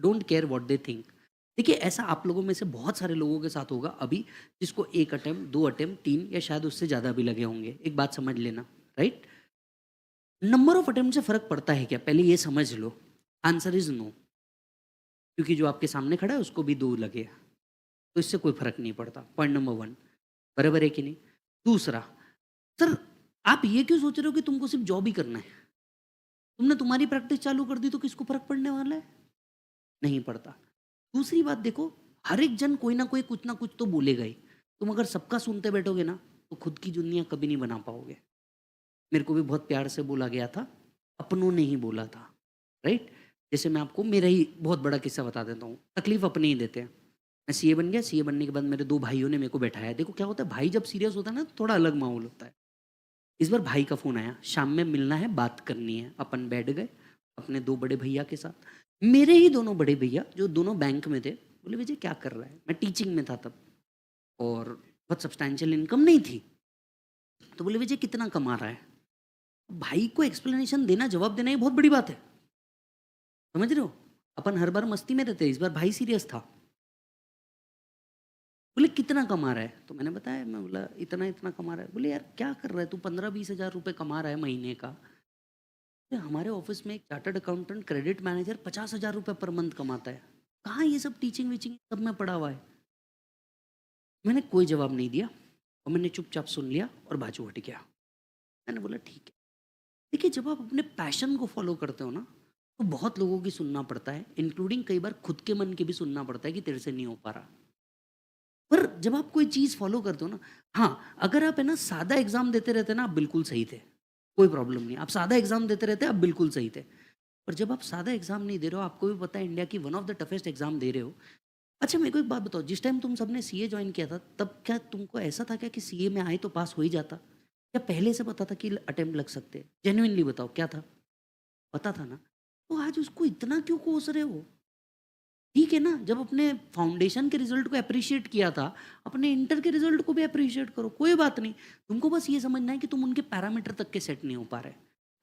Don't care what they think. देखिए ऐसा आप लोगों में से बहुत सारे लोगों के साथ होगा अभी, जिसको 1 अटेम्प्ट, 2 अटेम्प्ट, 3 या शायद उससे ज़्यादा भी लगे होंगे। एक बात समझ लेना, राइट? नंबर ऑफ अटेम्प्ट से फ़र्क पड़ता है क्या? पहले ये समझ लो। आंसर इज़ नो, क्योंकि जो आपके सामने खड़ा है उसको भी 2 लगे हैं, तो इससे कोई फ़र्क नहीं पड़ता। पॉइंट नंबर 1, बराबर है कि नहीं? दूसरा, सर आप ये क्यों सोच रहे हो कि तुमको सिर्फ़ जॉब ही करना है? तुमने तुम्हारी प्रैक्टिस चालू कर दी तो किसको फ़र्क पड़ने वाला है? नहीं पड़ता। दूसरी बात देखो, हर एक जन कोई ना कोई कुछ ना कुछ तो बोलेगा ही। तुम अगर सबका सुनते बैठोगे ना, तो खुद की दुनिया कभी नहीं बना पाओगे। मेरे को भी बहुत प्यार से बोला गया था, अपनों ने ही बोला था, राइट? जैसे मैं आपको मेरा ही बहुत बड़ा किस्सा बता देता हूँ, तकलीफ़ अपने ही देते हैं। मैं सीए बन गया, सीए बनने के बाद मेरे 2 भाइयों ने मेरे को बैठाया। देखो क्या होता है, भाई जब सीरियस होता है ना, तो थोड़ा अलग माहौल होता है। इस बार भाई का फ़ोन आया, शाम में मिलना है, बात करनी है। अपन बैठ गए अपने 2 बड़े भैया के साथ। मेरे ही दोनों बड़े भैया जो दोनों बैंक में थे, बोले विजय क्या कर रहा है? मैं टीचिंग में था तब और बहुत सब्सटैंशियल इनकम नहीं थी। तो बोले विजय कितना कमा रहा है? भाई को एक्सप्लेनेशन देना, जवाब देना ये बहुत बड़ी बात है। समझ रहे हो? अपन हर बार मस्ती में रहते हैं, इस बार भाई सीरियस था। बोले कितना कमा रहा है? तो मैंने बताया, मैं बोला इतना-इतना कमा रहा है। बोले यार क्या कर रहा है तू? 15-20 हज़ार रुपए कमा रहा है महीने का। अरे हमारे ऑफिस में एक चार्टर्ड अकाउंटेंट, क्रेडिट मैनेजर 50,000 रुपए पर मंथ कमाता है। कहाँ ये सब टीचिंग वीचिंग सब में पड़ा हुआ है? मैंने कोई जवाब नहीं दिया और मैंने चुपचाप सुन लिया और बाजू हट गया। मैंने बोला ठीक है। देखिए जब आप अपने पैशन को फॉलो करते हो ना, तो बहुत लोगों की सुनना पड़ता है, इंक्लूडिंग कई बार खुद के मन की भी सुनना पड़ता है कि तेरे से नहीं हो पा रहा। पर जब आप कोई चीज़ फॉलो करते हो ना, हाँ, अगर आप है ना सादा एग्ज़ाम देते रहते ना, आप बिल्कुल सही थे, कोई प्रॉब्लम नहीं। आप सादा एग्ज़ाम देते रहते, आप बिल्कुल सही थे। पर जब आप सादा एग्ज़ाम नहीं दे रहे हो, आपको भी पता है इंडिया की one of the toughest exam दे रहे हो। अच्छा मेरे को एक बात बताओ, जिस टाइम तुम सबने सीए जॉइन किया था, तब क्या तुमको ऐसा था क्या कि सीए में आए तो पास हो ही जाता? या पहले से पता था कि अटेम्प्ट लग सकते हैं? जेन्युइनली बताओ क्या था? पता था ना? तो आज उसको इतना क्यों कोस रहे हो? ठीक है ना, जब अपने फाउंडेशन के रिज़ल्ट को एप्रिशिएट किया था, अपने इंटर के रिज़ल्ट को भी एप्रिशिएट करो, कोई बात नहीं। तुमको बस ये समझना है कि तुम उनके पैरामीटर तक के सेट नहीं हो पा रहे।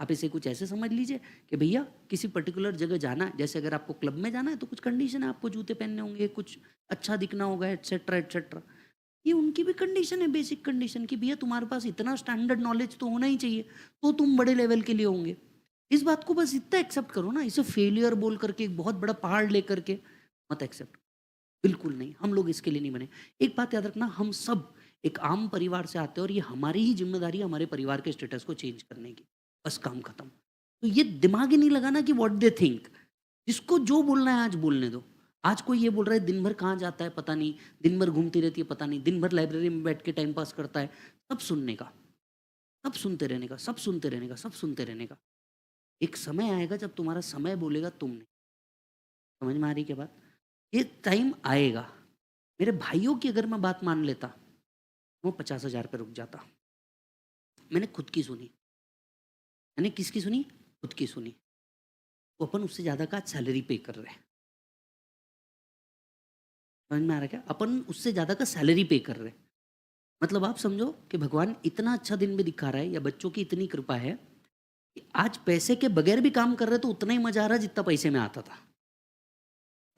आप इसे कुछ ऐसे समझ लीजिए कि भैया किसी पर्टिकुलर जगह जाना है, जैसे अगर आपको क्लब में जाना है तो कुछ कंडीशन है, आपको जूते पहनने होंगे, कुछ अच्छा दिखना होगा, एटसेट्रा, एटसेट्रा। ये उनकी भी कंडीशन है, बेसिक कंडीशन कि भैया तुम्हारे पास इतना स्टैंडर्ड नॉलेज तो होना ही चाहिए, तो तुम बड़े लेवल के लिए होंगे। इस बात को बस इतना एक्सेप्ट करो ना, इसे फेलियर बोल करके एक बहुत बड़ा पहाड़ लेकर के मत एक्सेप्ट। बिल्कुल नहीं, हम लोग इसके लिए नहीं बने। एक बात याद रखना, हम सब एक आम परिवार से आते हैं और ये हमारी ही ज़िम्मेदारी है हमारे परिवार के स्टेटस को चेंज करने की। बस काम खत्म। तो ये दिमाग ही नहीं लगाना कि व्हाट दे थिंक। जिसको जो बोलना है आज बोलने दो। आज कोई ये बोल रहा है दिन भर कहाँ जाता है पता नहीं, दिन भर घूमती रहती है पता नहीं, दिन भर लाइब्रेरी में बैठ के टाइम पास करता है। सब सुनने का, सब सुनते रहने का, सब सुनते रहने का, सब सुनते रहने का। एक समय आएगा जब तुम्हारा समय बोलेगा तुम नहीं। समझ में आ रही है क्या बात? ये टाइम आएगा। मेरे भाइयों की अगर मैं बात मान लेता, वो 50,000 पे रुक जाता। मैंने खुद की सुनी। मैंने किसकी सुनी? खुद की सुनी। वो अपन उससे ज़्यादा का सैलरी पे कर रहे हैं। समझ में आ रहा है क्या? अपन उससे ज़्यादा का सैलरी पे कर रहे हैं। मतलब आप समझो कि भगवान इतना अच्छा दिन भी दिखा रहा है या बच्चों की इतनी कृपा है कि आज पैसे के बगैर भी काम कर रहे हैं तो उतना ही मज़ा आ रहा है जितना पैसे में आता था।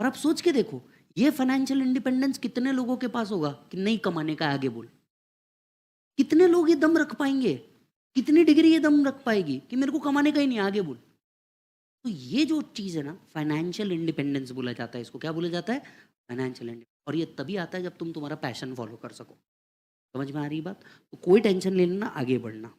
और आप सोच के देखो, ये फाइनेंशियल इंडिपेंडेंस कितने लोगों के पास होगा कि नहीं कमाने का है आगे बोल? कितने लोग ये दम रख पाएँगे? कितनी डिग्री ये दम रख पाएगी कि मेरे को कमाने का ही नहीं है, आगे बोल? तो ये जो चीज़ है ना, फाइनेंशियल इंडिपेंडेंस बोला जाता है इसको। क्या बोला जाता है? फाइनेंशियल इंडि और ये तभी आता है जब तुम तुम्हारा पैशन फॉलो कर सको। समझ में आ रही है बात? तो कोई टेंशन नहीं लेना, आगे बढ़ना।